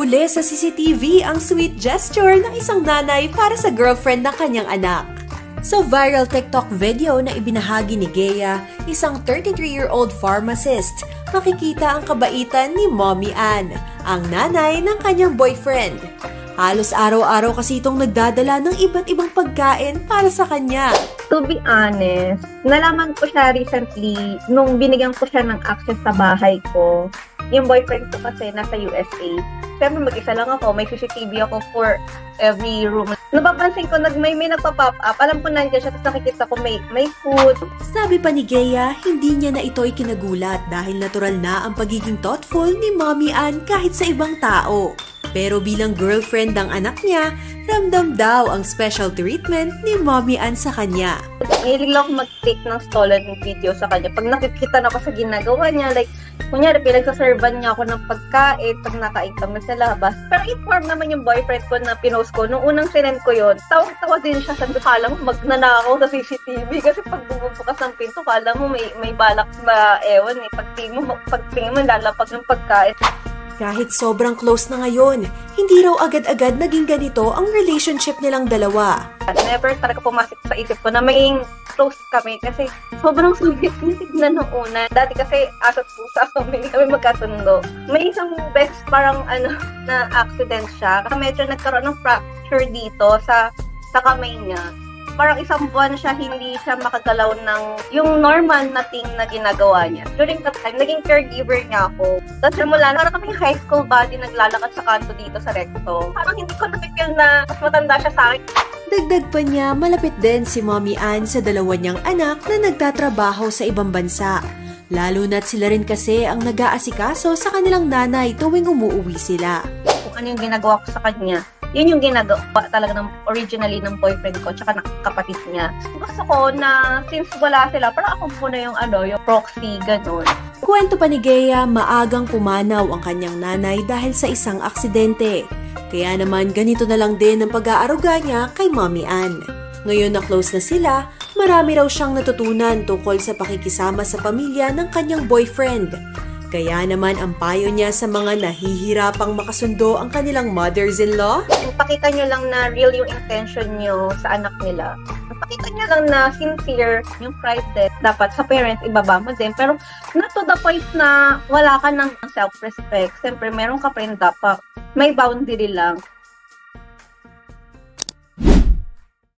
Nahuli sa CCTV ang sweet gesture ng isang nanay para sa girlfriend ng kanyang anak. Sa viral TikTok video na ibinahagi ni Gea, isang 33-year-old pharmacist, makikita ang kabaitan ni Mommy Ann, ang nanay ng kanyang boyfriend. Halos araw-araw kasi itong nagdadala ng iba't ibang pagkain para sa kanya. To be honest, nalaman ko siya recently nung binigyan ko siya ng access sa bahay ko. Yung boyfriend ko kasi nasa USA. Siyempre mag-isa lang ako, may CCTV ako for every room. Napapansin ko, may nagpa-pop up. Alam ko nandiyan siya, tapos nakikita ko may food. Sabi pa ni Gea, hindi niya na ito ikinagulat dahil natural na ang pagiging thoughtful ni Mommy Ann kahit sa ibang tao. Pero bilang girlfriend ng anak niya, ramdam daw ang special treatment ni Mommy Ann sa kanya. Hilig lang ako mag-take ng stolen video sa kanya. Pag nakikita na ako sa ginagawa niya, like, kunyari, pinagsaservan niya ako ng pagkain pag nakain kami sa labas. Pero inform naman yung boyfriend ko na pinost ko. Nung unang sinend ko yun, tawag-tawa din siya. Sabi ko, kala mo magnanakaw sa CCTV. Kasi pag bumubukas ng pinto, kala mo may balak ba, ewan eh. Pagtingin mo, lalapag ng pagkain. Kahit sobrang close na ngayon, hindi raw agad-agad naging ganito ang relationship nilang dalawa. Never talaga pumasok sa isip ko na maging close kami kasi sobrang sweet niya tignan nung una. Dati kasi aso't pusa kami magkasundo. May isang best parang na accident siya. Kasi medyo nagkaroon ng fracture dito sa kamay niya. Parang isang buwan siya, hindi siya makagalaw ng yung normal na thing na ginagawa niya. During that time, naging caregiver niya ako. Tapos mula, parang kaming high school body naglalakad sa kanto dito sa recto. Parang hindi ko napipil na mas matanda siya sa akin. Dagdag pa niya, malapit din si Mommy Ann sa dalawa niyang anak na nagtatrabaho sa ibang bansa. Lalo na't sila rin kasi ang nag-aasikaso sa kanilang nanay tuwing umuuwi sila. Kung ano yung ginagawa ko sa kanya, yun yung ginagawa talaga originally ng boyfriend ko tsaka ng kapatid niya. Gusto ko na since wala sila, parang ako muna yung yung proxy, ganun. Kwento pa ni Gea, maagang pumanaw ang kanyang nanay dahil sa isang aksidente. Kaya naman ganito na lang din ang pag-aaruga niya kay Mommy Ann. Ngayon na close na sila, marami raw siyang natutunan tungkol sa pakikisama sa pamilya ng kanyang boyfriend. Kaya naman ang payo niya sa mga nahihirapang makasundo ang kanilang mothers-in-law? Pakita nyo lang na real yung intention nyo sa anak nila. Pakita nyo lang na sincere yung pride din. Dapat sa parents, ibaba mo din. Pero not to the point na wala ka ng self-respect. Siyempre, meron ka pa rin dapat. May boundary lang.